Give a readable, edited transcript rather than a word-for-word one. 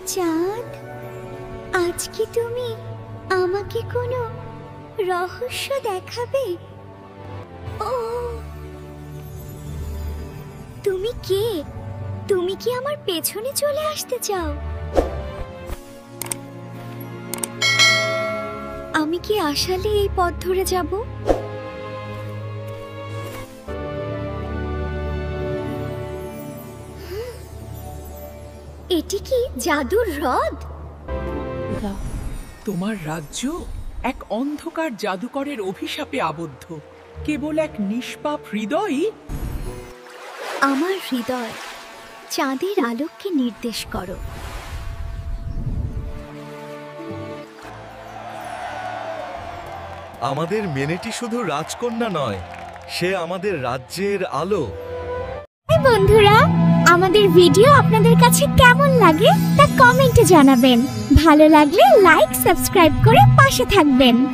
চাঁদ, আজ কি তুমি আমাকে কোনো রহস্য দেখাবে? ও, তুমি কে? তুমি কি আমার পেছনে চলে আসতে চাও? আমি কি আসলে এই পথ ধরে যাব? এটি কি জাদুর হ্রদ? তোমার রাজ্য এক অন্ধকার জাদুকরের অভিশাপে আবদ্ধ। কেবল এক নিষ্পাপ হৃদয়ই। আমার হৃদয় চাঁদের আলোককে নির্দেশ করো। আমাদের মেনেটি শুধু রাজকন্যা নয়, সে আমাদের রাজ্যের আলো। বন্ধুরা, আমাদের ভিডিও আপনাদের কাছে কেমন লাগে তা কমেন্টে জানাবেন। ভালো লাগলে লাইক, সাবস্ক্রাইব করে পাশে থাকবেন।